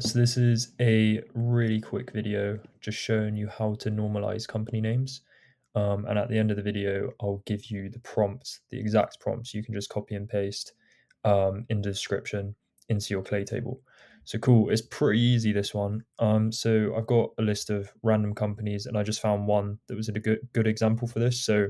Alright, so this is a really quick video just showing you how to normalize company names. And at the end of the video, I'll give you the prompts, the exact prompts you can just copy and paste in the description into your clay table. So cool, it's pretty easy this one. So I've got a list of random companies and I just found one that was a good example for this. So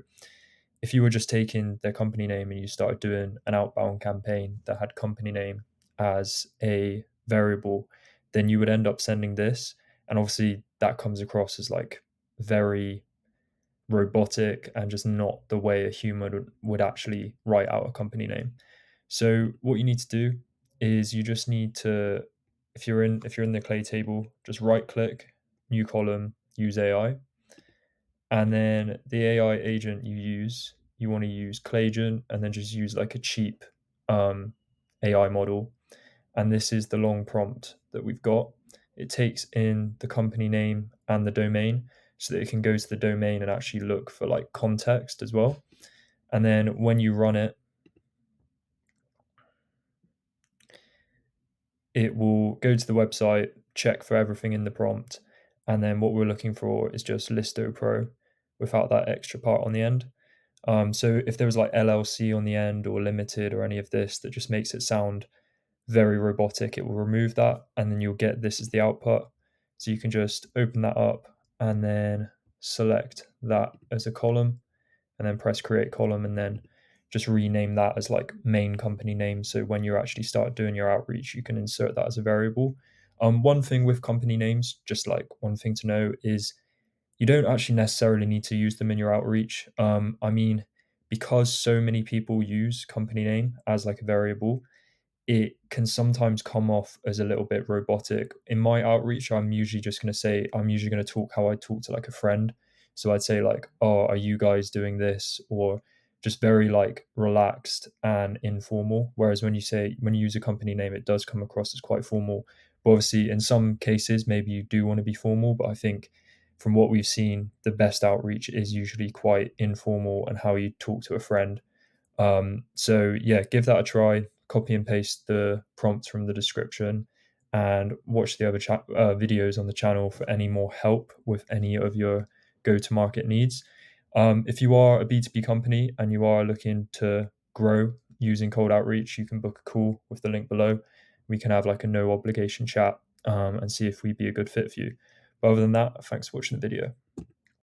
if you were just taking their company name and you started doing an outbound campaign that had company name as a variable, then you would end up sending this. And obviously, that comes across as like very robotic and just not the way a human would actually write out a company name. So, what you need to do is you just need to, if you're in the clay table, just right click, new column, use AI, and then the AI agent you want to use Claygen, and then just use like a cheap um, AI model. And this is the long prompt that we've got. It takes in the company name and the domain so that it can go to the domain and actually look for like context as well. And then when you run it, it will go to the website, check for everything in the prompt. And then what we're looking for is just Listo Pro without that extra part on the end. So if there was like LLC on the end or limited or any of this that just makes it sound very robotic, it will remove that, and then you'll get this as the output. So you can just open that up and then select that as a column and then press create column and then just rename that as like main company name. So when you actually start doing your outreach, you can insert that as a variable. One thing with company names, just like one thing to know is you don't actually necessarily need to use them in your outreach. I mean, because so many people use company name as like a variable, it can sometimes come off as a little bit robotic. In my outreach, I'm usually just going to say, I'm usually going to talk how I talk to like a friend. So I'd say, like, oh, are you guys doing this? Or just very like relaxed and informal. Whereas when you use a company name, it does come across as quite formal. But obviously, in some cases, maybe you do want to be formal. But I think from what we've seen, the best outreach is usually quite informal and how you talk to a friend. So yeah, give that a try. Copy and paste the prompts from the description, and watch the other videos on the channel for any more help with any of your go-to-market needs. If you are a B2B company and you are looking to grow using cold outreach, you can book a call with the link below. We can have like a no obligation chat and see if we'd be a good fit for you. But other than that, thanks for watching the video.